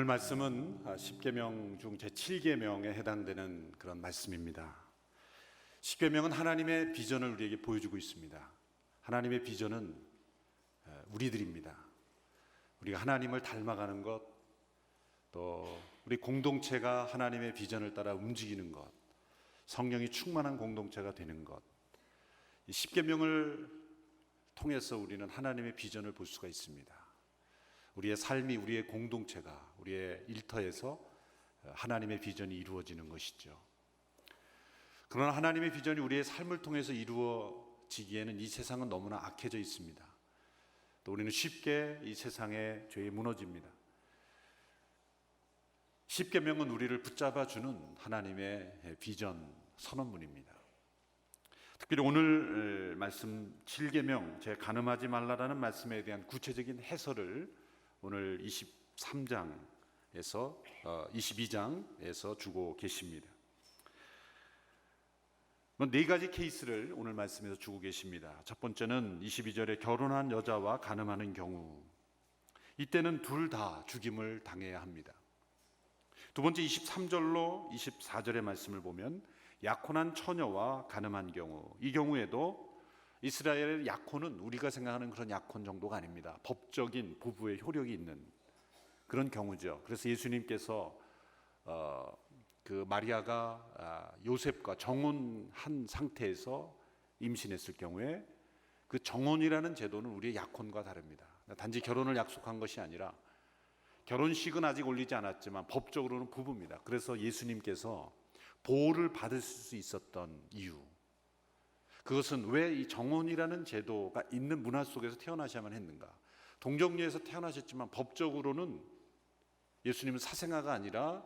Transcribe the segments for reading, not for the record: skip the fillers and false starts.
오늘 말씀은 10계명 중 제7계명에 해당되는 그런 말씀입니다. 10계명은 하나님의 비전을 우리에게 보여주고 있습니다. 하나님의 비전은 우리들입니다. 우리가 하나님을 닮아가는 것, 또 우리 공동체가 하나님의 비전을 따라 움직이는 것, 성령이 충만한 공동체가 되는 것, 이 10계명을 통해서 우리는 하나님의 비전을 볼 수가 있습니다. 우리의 삶이, 우리의 공동체가, 우리의 일터에서 하나님의 비전이 이루어지는 것이죠. 그러나 하나님의 비전이 우리의 삶을 통해서 이루어지기에는 이 세상은 너무나 악해져 있습니다. 또 우리는 쉽게 이 세상의 죄에 무너집니다. 10계명은 우리를 붙잡아주는 하나님의 비전 선언문입니다. 특별히 오늘 말씀 7계명, 제 간음하지 말라라는 말씀에 대한 구체적인 해설을 오늘 22장에서 주고 계십니다. 네 가지 케이스를 오늘 말씀에서 주고 계십니다. 첫 번째는 22절에 결혼한 여자와 간음하는 경우, 이때는 둘 다 죽임을 당해야 합니다. 두 번째 23절로 24절의 말씀을 보면 약혼한 처녀와 간음한 경우, 이 경우에도 이스라엘의 약혼은 우리가 생각하는 그런 약혼 정도가 아닙니다. 법적인 부부의 효력이 있는 그런 경우죠. 그래서 예수님께서 그 마리아가 요셉과 정혼한 상태에서 임신했을 경우에 그 정혼이라는 제도는 우리의 약혼과 다릅니다. 단지 결혼을 약속한 것이 아니라 결혼식은 아직 올리지 않았지만 법적으로는 부부입니다. 그래서 예수님께서 보호를 받을 수 있었던 이유, 그것은 왜 이 정혼이라는 제도가 있는 문화 속에서 태어나셔야만 했는가? 동정녀에서 태어나셨지만 법적으로는 예수님은 사생아가 아니라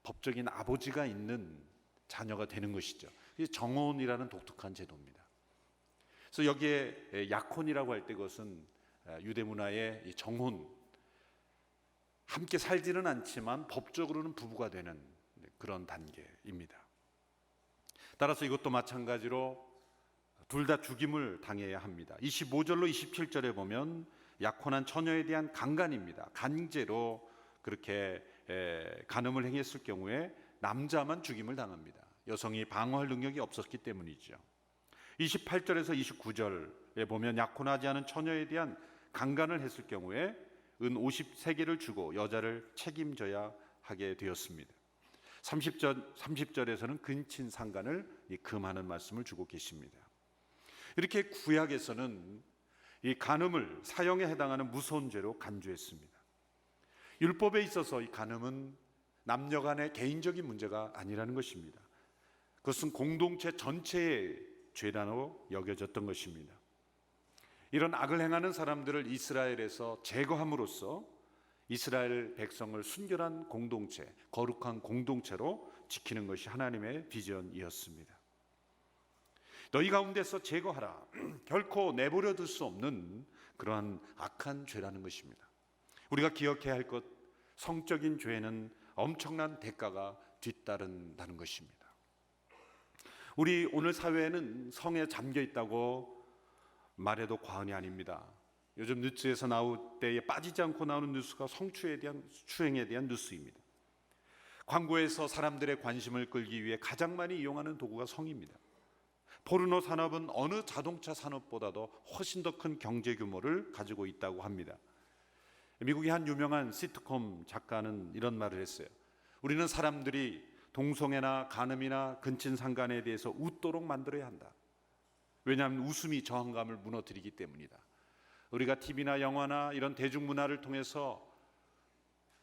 법적인 아버지가 있는 자녀가 되는 것이죠. 이게 정혼이라는 독특한 제도입니다. 그래서 여기에 약혼이라고 할 때 그것은 유대 문화의 이 정혼, 함께 살지는 않지만 법적으로는 부부가 되는 그런 단계입니다. 따라서 이것도 마찬가지로 둘 다 죽임을 당해야 합니다. 25절로 27절에 보면 약혼한 처녀에 대한 강간입니다. 강제로 그렇게 간음을 행했을 경우에 남자만 죽임을 당합니다. 여성이 방어할 능력이 없었기 때문이죠. 28절에서 29절에 보면 약혼하지 않은 처녀에 대한 강간을 했을 경우에 은 50세겔을 주고 여자를 책임져야 하게 되었습니다. 30절에서는 근친상간을 금하는 말씀을 주고 계십니다. 이렇게 구약에서는 이 간음을 사형에 해당하는 무서운 죄로 간주했습니다. 율법에 있어서 이 간음은 남녀 간의 개인적인 문제가 아니라는 것입니다. 그것은 공동체 전체의 죄라고 여겨졌던 것입니다. 이런 악을 행하는 사람들을 이스라엘에서 제거함으로써 이스라엘 백성을 순결한 공동체, 거룩한 공동체로 지키는 것이 하나님의 비전이었습니다. 너희 가운데서 제거하라. 결코 내버려 둘 수 없는 그러한 악한 죄라는 것입니다. 우리가 기억해야 할 것, 성적인 죄에는 엄청난 대가가 뒤따른다는 것입니다. 우리 오늘 사회에는 성에 잠겨 있다고 말해도 과언이 아닙니다. 요즘 뉴스에서 나올 때에 빠지지 않고 나오는 뉴스가 추행에 대한 뉴스입니다. 광고에서 사람들의 관심을 끌기 위해 가장 많이 이용하는 도구가 성입니다. 포르노 산업은 어느 자동차 산업보다도 훨씬 더 큰 경제 규모를 가지고 있다고 합니다. 미국의 한 유명한 시트콤 작가는 이런 말을 했어요. 우리는 사람들이 동성애나 간음이나 근친상간에 대해서 웃도록 만들어야 한다. 왜냐하면 웃음이 저항감을 무너뜨리기 때문이다. 우리가 TV나 영화나 이런 대중문화를 통해서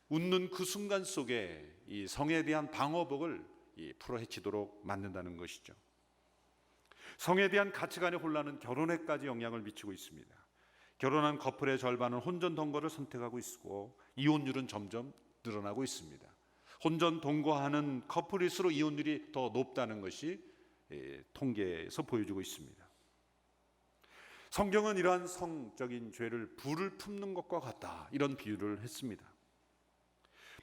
웃는 그 순간 속에 이 성에 대한 방어복을 풀어헤치도록 만든다는 것이죠. 성에 대한 가치관의 혼란은 결혼에까지 영향을 미치고 있습니다. 결혼한 커플의 절반은 혼전 동거를 선택하고 있고 이혼율은 점점 늘어나고 있습니다. 혼전 동거하는 커플일수록 이혼율이 더 높다는 것이 통계에서 보여주고 있습니다. 성경은 이러한 성적인 죄를 불을 품는 것과 같다, 이런 비유를 했습니다.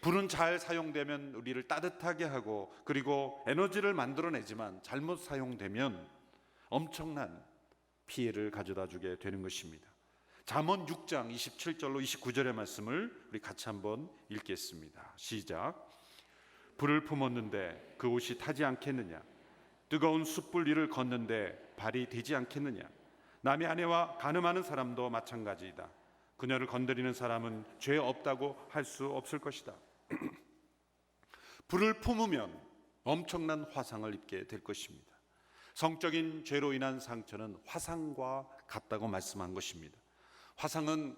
불은 잘 사용되면 우리를 따뜻하게 하고 그리고 에너지를 만들어내지만 잘못 사용되면 엄청난 피해를 가져다 주게 되는 것입니다. 잠언 6장 27절로 29절의 말씀을 우리 같이 한번 읽겠습니다. 시작. 불을 품었는데 그 옷이 타지 않겠느냐? 뜨거운 숯불 위를 걷는데 발이 되지 않겠느냐? 남의 아내와 간음하는 사람도 마찬가지이다. 그녀를 건드리는 사람은 죄 없다고 할 수 없을 것이다. 불을 품으면 엄청난 화상을 입게 될 것입니다. 성적인 죄로 인한 상처는 화상과 같다고 말씀한 것입니다. 화상은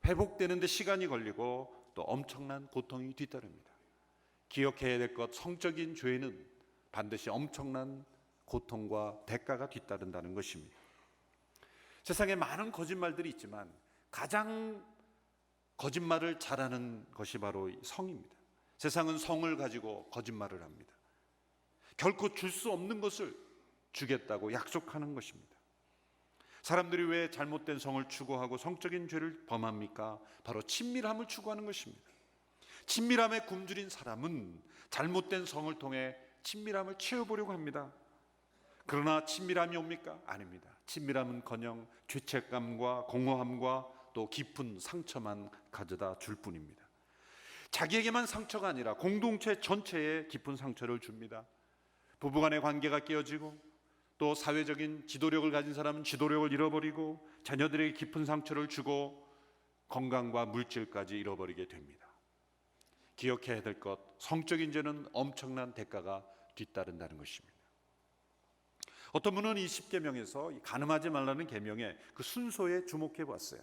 회복되는데 시간이 걸리고 또 엄청난 고통이 뒤따릅니다. 기억해야 될 것, 성적인 죄는 반드시 엄청난 고통과 대가가 뒤따른다는 것입니다. 세상에 많은 거짓말들이 있지만 가장 거짓말을 잘하는 것이 바로 성입니다. 세상은 성을 가지고 거짓말을 합니다. 결코 줄 수 없는 것을 주겠다고 약속하는 것입니다. 사람들이 왜 잘못된 성을 추구하고 성적인 죄를 범합니까? 바로 친밀함을 추구하는 것입니다. 친밀함에 굶주린 사람은 잘못된 성을 통해 친밀함을 채워보려고 합니다. 그러나 친밀함이 옵니까? 아닙니다. 친밀함은커녕 죄책감과 공허함과 또 깊은 상처만 가져다 줄 뿐입니다. 자기에게만 상처가 아니라 공동체 전체에 깊은 상처를 줍니다. 부부간의 관계가 깨어지고 또 사회적인 지도력을 가진 사람은 지도력을 잃어버리고 자녀들에게 깊은 상처를 주고 건강과 물질까지 잃어버리게 됩니다. 기억해야 될 것, 성적인 죄는 엄청난 대가가 뒤따른다는 것입니다. 어떤 분은 이 10계명에서 가늠하지 말라는 계명의 그 순서에 주목해 봤어요.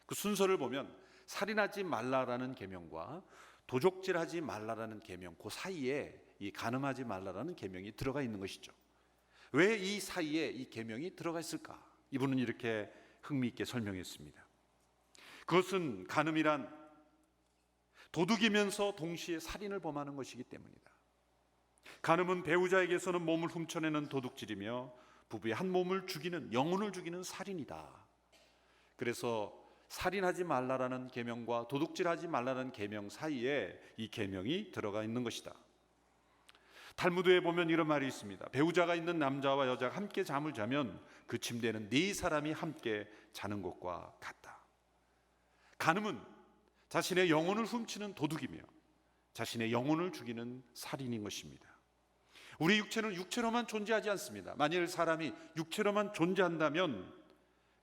그 순서를 보면 살인하지 말라라는 계명과 도적질하지 말라라는 계명, 그 사이에 이 가늠하지 말라라는 계명이 들어가 있는 것이죠. 왜 이 사이에 이 계명이 들어가 있을까? 이분은 이렇게 흥미있게 설명했습니다. 그것은 가늠이란 도둑이면서 동시에 살인을 범하는 것이기 때문이다. 간음은 배우자에게서는 몸을 훔쳐내는 도둑질이며 부부의 한 몸을 죽이는, 영혼을 죽이는 살인이다. 그래서 살인하지 말라라는 계명과 도둑질하지 말라는 계명 사이에 이 계명이 들어가 있는 것이다. 탈무드에 보면 이런 말이 있습니다. 배우자가 있는 남자와 여자가 함께 잠을 자면 그 침대는 네 사람이 함께 자는 것과 같다. 간음은 자신의 영혼을 훔치는 도둑이며 자신의 영혼을 죽이는 살인인 것입니다. 우리 육체는 육체로만 존재하지 않습니다. 만일 사람이 육체로만 존재한다면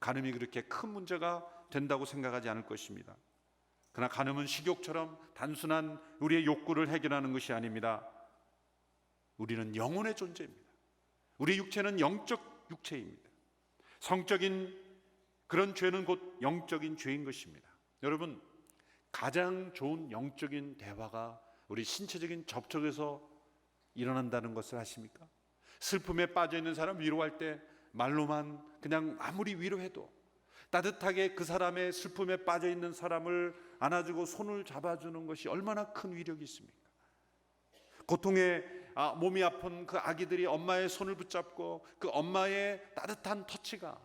간음이 그렇게 큰 문제가 된다고 생각하지 않을 것입니다. 그러나 간음은 식욕처럼 단순한 우리의 욕구를 해결하는 것이 아닙니다. 우리는 영혼의 존재입니다. 우리 육체는 영적 육체입니다. 성적인 그런 죄는 곧 영적인 죄인 것입니다. 여러분, 가장 좋은 영적인 대화가 우리 신체적인 접촉에서 일어난다는 것을 아십니까? 슬픔에 빠져 있는 사람 위로할 때 말로만 그냥 아무리 위로해도 따뜻하게 그 사람의 슬픔에 빠져 있는 사람을 안아주고 손을 잡아주는 것이 얼마나 큰 위력이 있습니까? 고통에 몸이 아픈 그 아기들이 엄마의 손을 붙잡고 그 엄마의 따뜻한 터치가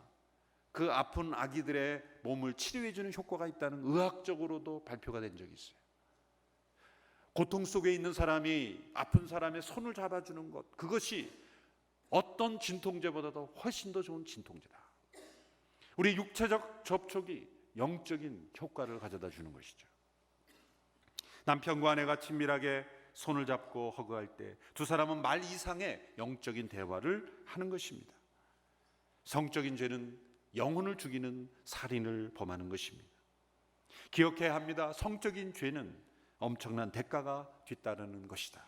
그 아픈 아기들의 몸을 치료해 주는 효과가 있다는 의학적으로도 발표가 된 적이 있어요. 고통 속에 있는 사람이 아픈 사람의 손을 잡아주는 것, 그것이 어떤 진통제보다도 훨씬 더 좋은 진통제다. 우리 육체적 접촉이 영적인 효과를 가져다 주는 것이죠. 남편과 아내가 친밀하게 손을 잡고 허그할 때 두 사람은 말 이상의 영적인 대화를 하는 것입니다. 성적인 죄는 영혼을 죽이는 살인을 범하는 것입니다. 기억해야 합니다. 성적인 죄는 엄청난 대가가 뒤따르는 것이다.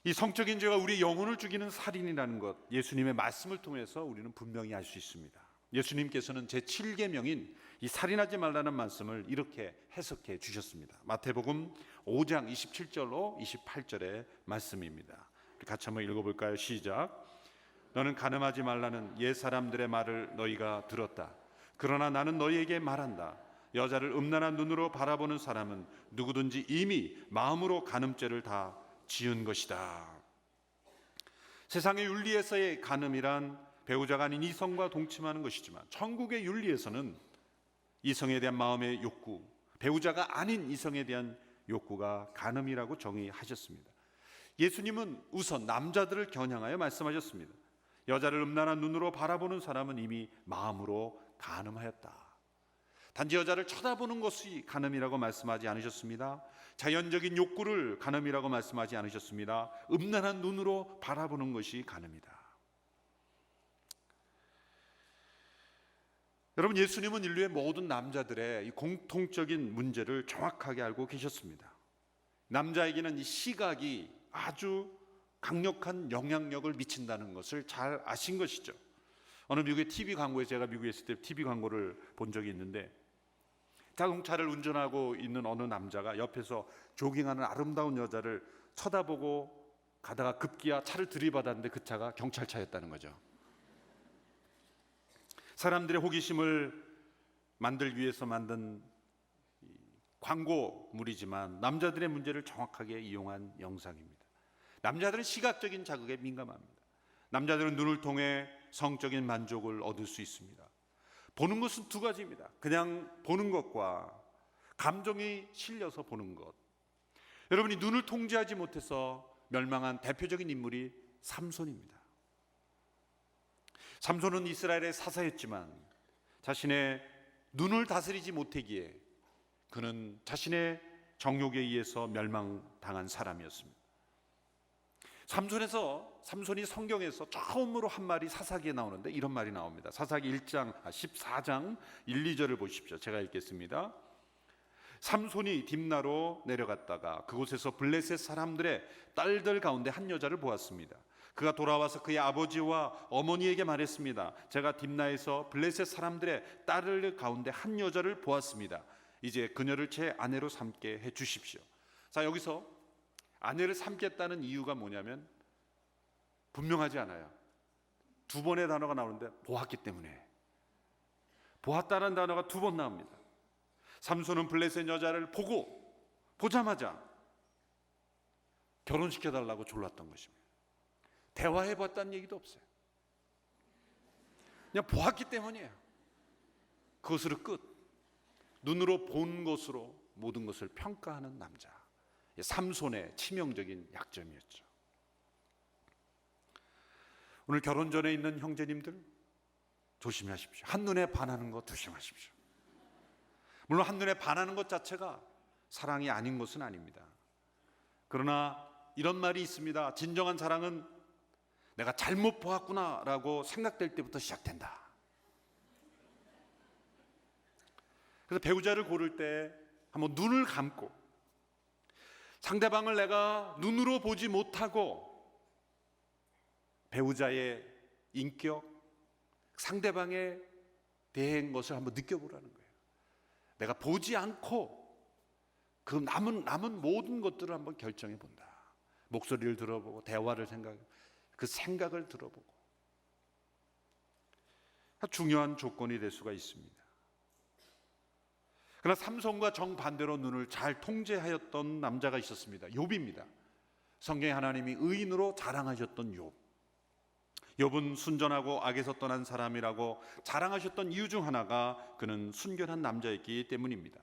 이 성적인 죄가 우리 영혼을 죽이는 살인이라는 것, 예수님의 말씀을 통해서 우리는 분명히 알 수 있습니다. 예수님께서는 제7계명인 이 살인하지 말라는 말씀을 이렇게 해석해 주셨습니다. 마태복음 5장 27절로 28절의 말씀입니다. 우리 같이 한번 읽어볼까요? 시작. 너는 간음하지 말라는 옛 사람들의 말을 너희가 들었다. 그러나 나는 너희에게 말한다. 여자를 음란한 눈으로 바라보는 사람은 누구든지 이미 마음으로 간음죄를 다 지은 것이다. 세상의 윤리에서의 간음이란 배우자가 아닌 이성과 동침하는 것이지만 천국의 윤리에서는 이성에 대한 마음의 욕구, 배우자가 아닌 이성에 대한 욕구가 간음이라고 정의하셨습니다. 예수님은 우선 남자들을 겨냥하여 말씀하셨습니다. 여자를 음란한 눈으로 바라보는 사람은 이미 마음으로 간음하였다. 단지 여자를 쳐다보는 것이 간음이라고 말씀하지 않으셨습니다. 자연적인 욕구를 간음이라고 말씀하지 않으셨습니다. 음란한 눈으로 바라보는 것이 간음이다. 여러분, 예수님은 인류의 모든 남자들의 이 공통적인 문제를 정확하게 알고 계셨습니다. 남자에게는 이 시각이 아주 강력한 영향력을 미친다는 것을 잘 아신 것이죠. 어느 미국의 TV 광고에, 제가 미국에 있을 때 TV 광고를 본 적이 있는데, 자동차를 운전하고 있는 어느 남자가 옆에서 조깅하는 아름다운 여자를 쳐다보고 가다가 급기야 차를 들이받았는데 그 차가 경찰차였다는 거죠. 사람들의 호기심을 만들기 위해서 만든 광고물이지만 남자들의 문제를 정확하게 이용한 영상입니다. 남자들은 시각적인 자극에 민감합니다. 남자들은 눈을 통해 성적인 만족을 얻을 수 있습니다. 보는 것은 두 가지입니다. 그냥 보는 것과 감정이 실려서 보는 것. 여러분이 눈을 통제하지 못해서 멸망한 대표적인 인물이 삼손입니다. 삼손은 이스라엘의 사사였지만 자신의 눈을 다스리지 못하기에 그는 자신의 정욕에 의해서 멸망당한 사람이었습니다. 삼손이 성경에서 처음으로 한 말이 사사기에 나오는데 이런 말이 나옵니다. 사사기 14장 1, 2절을 보십시오. 제가 읽겠습니다. 삼손이 딥나로 내려갔다가 그곳에서 블레셋 사람들의 딸들 가운데 한 여자를 보았습니다. 그가 돌아와서 그의 아버지와 어머니에게 말했습니다. 제가 딥나에서 블레셋 사람들의 딸들 가운데 한 여자를 보았습니다. 이제 그녀를 제 아내로 삼게 해 주십시오. 자, 여기서 아내를 삼겠다는 이유가 뭐냐면 분명하지 않아요. 두 번의 단어가 나오는데 보았기 때문에. 보았다는 단어가 두 번 나옵니다. 삼손은 블레셋 여자를 보자마자 결혼시켜달라고 졸랐던 것입니다. 대화해봤다는 얘기도 없어요. 그냥 보았기 때문이에요. 그것으로 끝. 눈으로 본 것으로 모든 것을 평가하는 남자. 삼손의 치명적인 약점이었죠. 오늘 결혼 전에 있는 형제님들 조심하십시오. 한눈에 반하는 것 조심하십시오. 물론 한눈에 반하는 것 자체가 사랑이 아닌 것은 아닙니다. 그러나 이런 말이 있습니다. 진정한 사랑은 내가 잘못 보았구나 라고 생각될 때부터 시작된다. 그래서 배우자를 고를 때 한번 눈을 감고 상대방을 내가 눈으로 보지 못하고 배우자의 인격, 상대방에 대한 것을 한번 느껴보라는 거예요. 내가 보지 않고 그 남은 모든 것들을 한번 결정해 본다. 목소리를 들어보고 대화를 생각하고 그 생각을 들어보고. 중요한 조건이 될 수가 있습니다. 그러나 삼손과 정반대로 눈을 잘 통제하였던 남자가 있었습니다. 욥입니다. 성경에 하나님이 의인으로 자랑하셨던 욥. 욥은 순전하고 악에서 떠난 사람이라고 자랑하셨던 이유 중 하나가 그는 순결한 남자였기 때문입니다.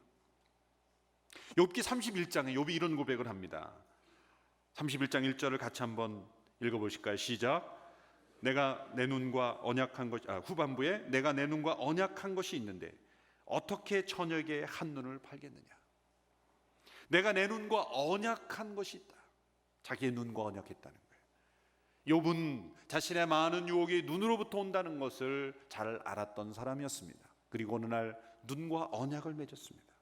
욥기 31장에 욥이 이런 고백을 합니다. 31장 1절을 같이 한번 읽어보실까요? 시작. 내가 내 눈과 언약한 것 후반부에 내가 내 눈과 언약한 것이 있는데 어떻게 저녁에 한눈을 팔겠느냐. 내가 내 눈과 언약한 것이 있다. 자기의 눈과 언약했다는 거예요. 욥은 자신의 많은 유혹이 눈으로부터 온다는 것을 잘 알았던 사람이었습니다. 그리고 어느 날 눈과 언약을 맺었습니다.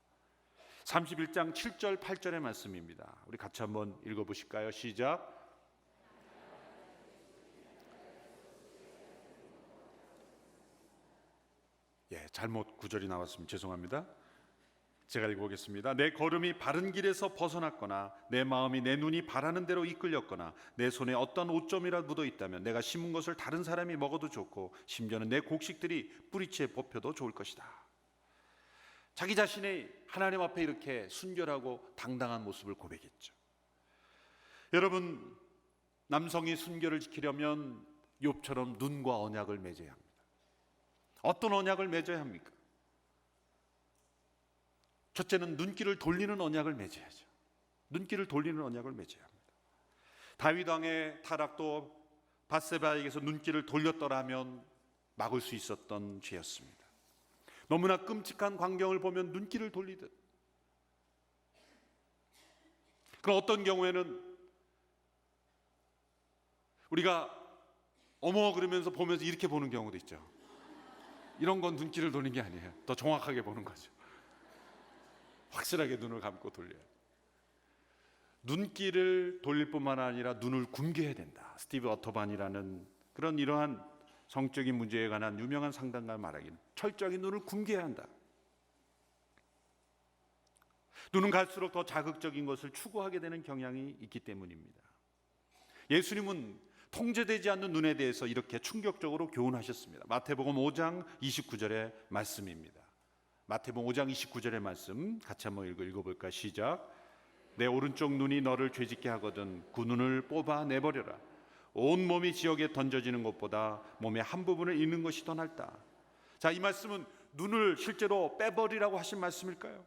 31장 7절 8절의 말씀입니다. 우리 같이 한번 읽어보실까요? 시작. 잘못 구절이 나왔습니다. 죄송합니다. 제가 읽어보겠습니다. 내 걸음이 바른 길에서 벗어났거나 내 마음이 내 눈이 바라는 대로 이끌렸거나 내 손에 어떤 오점이라 묻어 있다면 내가 심은 것을 다른 사람이 먹어도 좋고 심지어는 내 곡식들이 뿌리채 뽑혀도 좋을 것이다. 자기 자신의 하나님 앞에 이렇게 순결하고 당당한 모습을 고백했죠. 여러분, 남성이 순결을 지키려면 욥처럼 눈과 언약을 맺어야 합니다. 어떤 언약을 맺어야 합니까? 첫째는 눈길을 돌리는 언약을 맺어야죠. 눈길을 돌리는 언약을 맺어야 합니다. 다윗 왕의 타락도 밧세바에게서 눈길을 돌렸더라면 막을 수 있었던 죄였습니다. 너무나 끔찍한 광경을 보면 눈길을 돌리듯, 그럼 어떤 경우에는 우리가 어머 그러면서 보면서 이렇게 보는 경우도 있죠. 이런 건 눈길을 돌리는 게 아니에요. 더 정확하게 보는 거죠. 확실하게 눈을 감고 돌려요. 눈길을 돌릴 뿐만 아니라 눈을 굼게 해야 된다. 스티브 어터반이라는 그런 이러한 성적인 문제에 관한 유명한 상담가 말하기는 철저하게 눈을 굼게 해야 한다. 눈은 갈수록 더 자극적인 것을 추구하게 되는 경향이 있기 때문입니다. 예수님은 통제되지 않는 눈에 대해서 이렇게 충격적으로 교훈하셨습니다. 마태복음 5장 29절의 말씀입니다. 마태복음 5장 29절의 말씀 같이 한번 읽어볼까? 시작. 내 오른쪽 눈이 너를 죄짓게 하거든 그 눈을 뽑아 내버려라. 온 몸이 지옥에 던져지는 것보다 몸의 한 부분을 잃는 것이 더 낫다. 자, 이 말씀은 눈을 실제로 빼버리라고 하신 말씀일까요?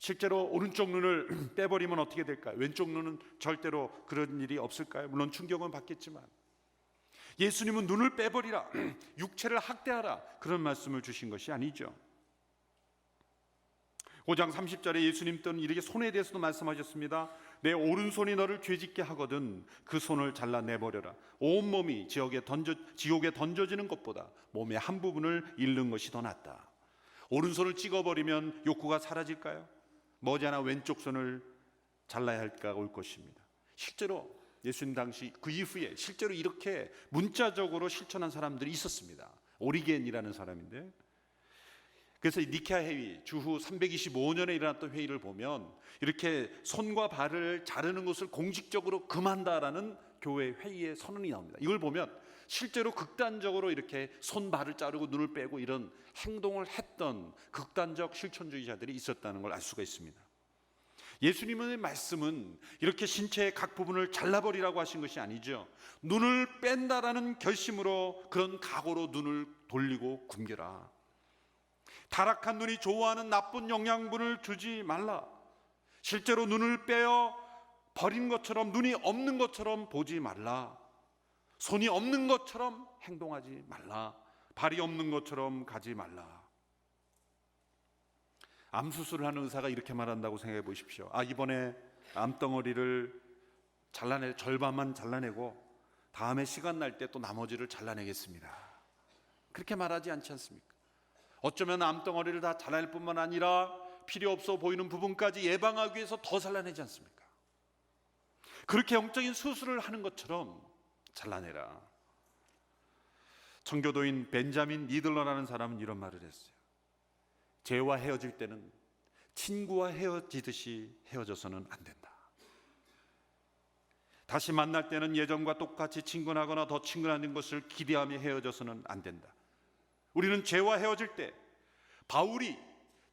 실제로 오른쪽 눈을 빼버리면 어떻게 될까요? 왼쪽 눈은 절대로 그런 일이 없을까요? 물론 충격은 받겠지만 예수님은 눈을 빼버리라, 육체를 학대하라, 그런 말씀을 주신 것이 아니죠. 5장 30절에 예수님 또는 이렇게 손에 대해서도 말씀하셨습니다. 내 오른손이 너를 죄짓게 하거든 그 손을 잘라내버려라. 온몸이 지옥에 던져지는 것보다 몸의 한 부분을 잃는 것이 더 낫다. 오른손을 찍어버리면 욕구가 사라질까요? 머지않아 왼쪽 손을 잘라야 할 때가 올 것입니다. 실제로 예수님 당시 그 이후에 실제로 이렇게 문자적으로 실천한 사람들이 있었습니다. 오리겐이라는 사람인데, 그래서 니케아 회의 주후 325년에 일어났던 회의를 보면 이렇게 손과 발을 자르는 것을 공식적으로 금한다라는 교회 회의의 선언이 나옵니다. 이걸 보면 실제로 극단적으로 이렇게 손, 발을 자르고 눈을 빼고 이런 행동을 했던 극단적 실천주의자들이 있었다는 걸 알 수가 있습니다. 예수님의 말씀은 이렇게 신체의 각 부분을 잘라버리라고 하신 것이 아니죠. 눈을 뺀다라는 결심으로, 그런 각오로 눈을 돌리고 굼겨라. 타락한 눈이 좋아하는 나쁜 영양분을 주지 말라. 실제로 눈을 빼어 버린 것처럼, 눈이 없는 것처럼 보지 말라. 손이 없는 것처럼 행동하지 말라. 발이 없는 것처럼 가지 말라. 암 수술을 하는 의사가 이렇게 말한다고 생각해 보십시오. 이번에 암덩어리를 절반만 잘라내고 다음에 시간 날 때 또 나머지를 잘라내겠습니다. 그렇게 말하지 않지 않습니까? 어쩌면 암덩어리를 다 잘라낼 뿐만 아니라 필요 없어 보이는 부분까지 예방하기 위해서 더 잘라내지 않습니까? 그렇게 영적인 수술을 하는 것처럼 잘라내라. 청교도인 벤자민 니들러라는 사람은 이런 말을 했어요. 죄와 헤어질 때는 친구와 헤어지듯이 헤어져서는 안 된다. 다시 만날 때는 예전과 똑같이 친근하거나 더 친근한 것을 기대하며 헤어져서는 안 된다. 우리는 죄와 헤어질 때 바울이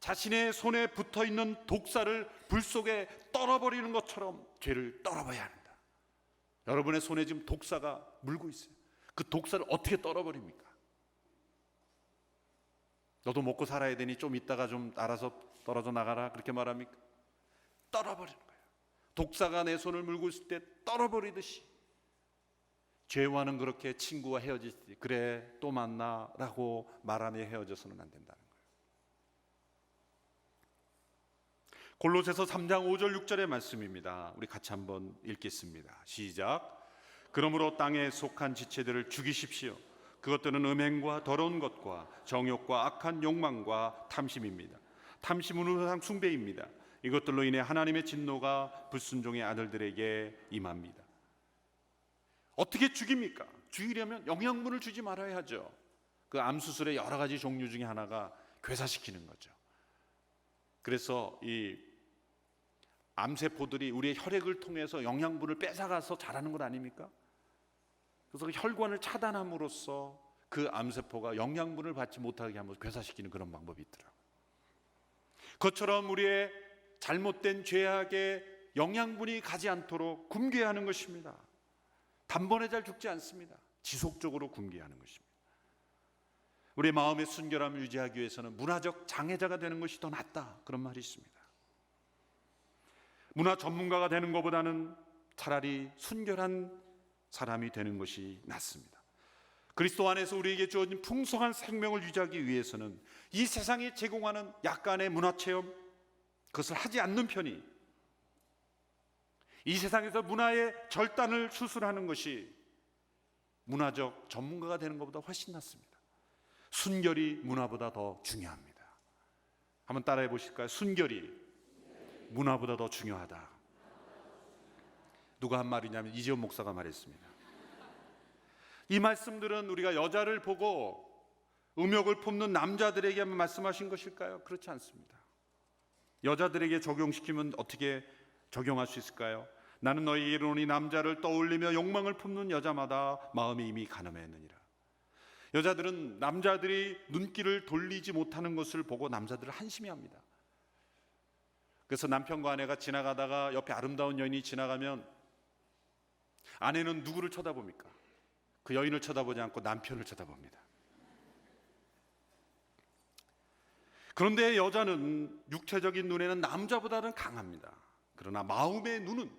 자신의 손에 붙어있는 독사를 불 속에 떨어버리는 것처럼 죄를 떨어버려야 한다. 여러분의 손에 지금 독사가 물고 있어요. 그 독사를 어떻게 떨어버립니까? 너도 먹고 살아야 되니 좀 이따가 좀 알아서 떨어져 나가라, 그렇게 말합니까? 떨어버리는 거예요. 독사가 내 손을 물고 있을 때 떨어버리듯이 죄와는 그렇게 친구와 헤어지듯이 그래 또 만나 라고 말하며 헤어져서는 안 된다는 거예요. 골로새서 3장 5절 6절의 말씀입니다. 우리 같이 한번 읽겠습니다. 시작. 그러므로 땅에 속한 지체들을 죽이십시오. 그것들은 음행과 더러운 것과 정욕과 악한 욕망과 탐심입니다. 탐심은 우상 숭배입니다. 이것들로 인해 하나님의 진노가 불순종의 아들들에게 임합니다. 어떻게 죽입니까? 죽이려면 영양분을 주지 말아야 하죠. 그 암수술의 여러 가지 종류 중에 하나가 괴사시키는 거죠. 그래서 이 암세포들이 우리의 혈액을 통해서 영양분을 뺏어가서 자라는 것 아닙니까? 그래서 혈관을 차단함으로써 그 암세포가 영양분을 받지 못하게 하면서 괴사시키는 그런 방법이 있더라고요. 그것처럼 우리의 잘못된 죄악에 영양분이 가지 않도록 굶게 하는 것입니다. 단번에 잘 죽지 않습니다. 지속적으로 굶게 하는 것입니다. 우리의 마음의 순결함을 유지하기 위해서는 문화적 장애자가 되는 것이 더 낫다, 그런 말이 있습니다. 문화 전문가가 되는 것보다는 차라리 순결한 사람이 되는 것이 낫습니다. 그리스도 안에서 우리에게 주어진 풍성한 생명을 유지하기 위해서는 이 세상이 제공하는 약간의 문화체험, 그것을 하지 않는 편이, 이 세상에서 문화의 절단을 수술하는 것이 문화적 전문가가 되는 것보다 훨씬 낫습니다. 순결이 문화보다 더 중요합니다. 한번 따라해 보실까요? 순결이 문화보다 더 중요하다. 누가 한 말이냐면 이재원 목사가 말했습니다. 이 말씀들은 우리가 여자를 보고 음욕을 품는 남자들에게만 말씀하신 것일까요? 그렇지 않습니다. 여자들에게 적용시키면 어떻게 적용할 수 있을까요? 나는 너희에게 이르노니 남자를 떠올리며 욕망을 품는 여자마다 마음이 이미 가늠하였느니라. 여자들은 남자들이 눈길을 돌리지 못하는 것을 보고 남자들을 한심해합니다. 그래서 남편과 아내가 지나가다가 옆에 아름다운 여인이 지나가면 아내는 누구를 쳐다봅니까? 그 여인을 쳐다보지 않고 남편을 쳐다봅니다. 그런데 여자는 육체적인 눈에는 남자보다는 강합니다. 그러나 마음의 눈은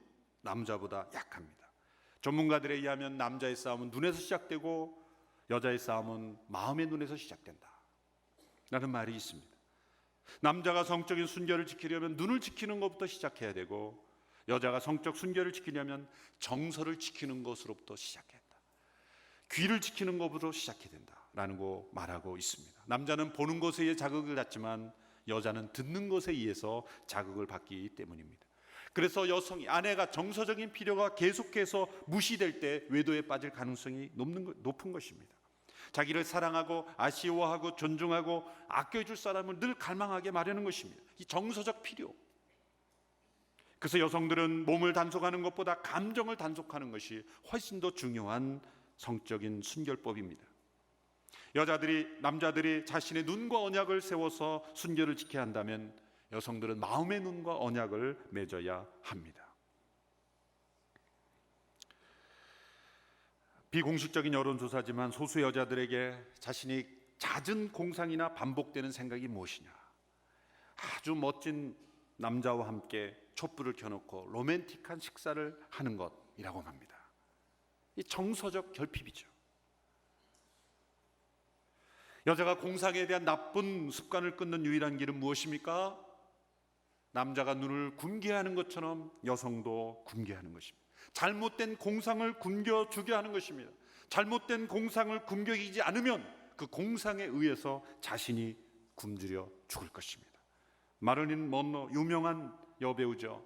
남자보다 약합니다. 전문가들에 의하면 남자의 싸움은 눈에서 시작되고 여자의 싸움은 마음의 눈에서 시작된다 라는 말이 있습니다. 남자가 성적인 순결을 지키려면 눈을 지키는 것부터 시작해야 되고, 여자가 성적 순결을 지키려면 정서를 지키는 것으로부터 시작한다. 귀를 지키는 것으로 시작해야 된다라는 거 말하고 있습니다. 남자는 보는 것에 의해 자극을 받지만 여자는 듣는 것에 의해서 자극을 받기 때문입니다. 그래서 여성이, 아내가 정서적인 필요가 계속해서 무시될 때 외도에 빠질 가능성이 높은 것입니다. 자기를 사랑하고 아쉬워하고 존중하고 아껴줄 사람을 늘 갈망하게 마련하는 것입니다. 이 정서적 필요. 그래서 여성들은 몸을 단속하는 것보다 감정을 단속하는 것이 훨씬 더 중요한 성적인 순결법입니다. 남자들이 자신의 눈과 언약을 세워서 순결을 지켜야 한다면 여성들은 마음의 눈과 언약을 맺어야 합니다. 비공식적인 여론조사지만 소수 여자들에게 자신이 잦은 공상이나 반복되는 생각이 무엇이냐, 아주 멋진 남자와 함께 촛불을 켜놓고 로맨틱한 식사를 하는 것이라고 합니다. 이 정서적 결핍이죠. 여자가 공상에 대한 나쁜 습관을 끊는 유일한 길은 무엇입니까? 남자가 눈을 굶게하는 것처럼 여성도 굶게하는 것입니다. 잘못된 공상을 굶겨주게 하는 것입니다. 잘못된 공상을 굶겨이지 않으면 그 공상에 의해서 자신이 굶주려 죽을 것입니다. 마릴린 먼로, 유명한 여배우죠.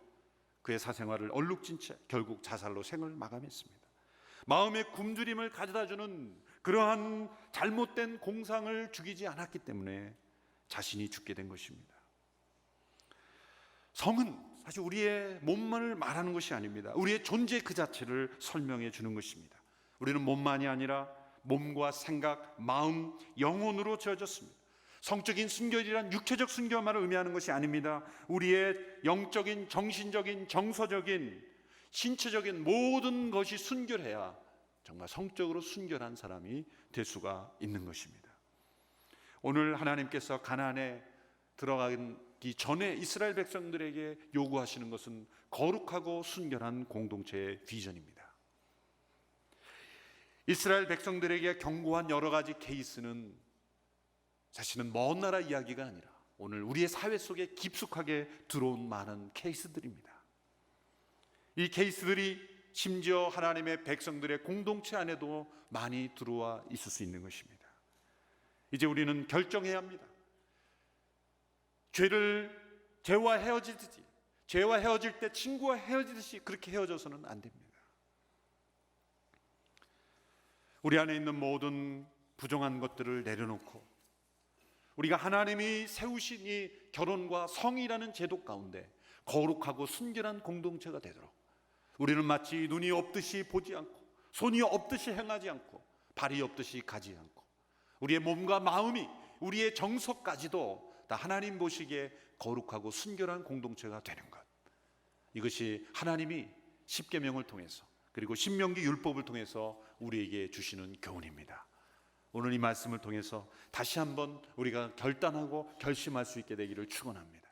그의 사생활을 얼룩진 채 결국 자살로 생을 마감했습니다. 마음의 굶주림을 가져다주는 그러한 잘못된 공상을 죽이지 않았기 때문에 자신이 죽게 된 것입니다. 성은 사실 우리의 몸만을 말하는 것이 아닙니다. 우리의 존재 그 자체를 설명해 주는 것입니다. 우리는 몸만이 아니라 몸과 생각, 마음, 영혼으로 지어졌습니다. 성적인 순결이란 육체적 순결만을 의미하는 것이 아닙니다. 우리의 영적인, 정신적인, 정서적인, 신체적인 모든 것이 순결해야 정말 성적으로 순결한 사람이 될 수가 있는 것입니다. 오늘 하나님께서 가나안에 들어가기 전에 이스라엘 백성들에게 요구하시는 것은 거룩하고 순결한 공동체의 비전입니다. 이스라엘 백성들에게 경고한 여러 가지 케이스는 사실은 먼 나라 이야기가 아니라 오늘 우리의 사회 속에 깊숙하게 들어온 많은 케이스들입니다. 이 케이스들이 심지어 하나님의 백성들의 공동체 안에도 많이 들어와 있을 수 있는 것입니다. 이제 우리는 결정해야 합니다. 죄와 헤어지듯이, 죄와 헤어질 때 친구와 헤어지듯이 그렇게 헤어져서는 안 됩니다. 우리 안에 있는 모든 부정한 것들을 내려놓고 우리가 하나님이 세우신 이 결혼과 성이라는 제도 가운데 거룩하고 순결한 공동체가 되도록 우리는 마치 눈이 없듯이 보지 않고 손이 없듯이 행하지 않고 발이 없듯이 가지 않고 우리의 몸과 마음이, 우리의 정서까지도 다 하나님 보시기에 거룩하고 순결한 공동체가 되는 것, 이것이 하나님이 십계명을 통해서 그리고 신명기 율법을 통해서 우리에게 주시는 교훈입니다. 오늘 이 말씀을 통해서 다시 한번 우리가 결단하고 결심할 수 있게 되기를 축원합니다.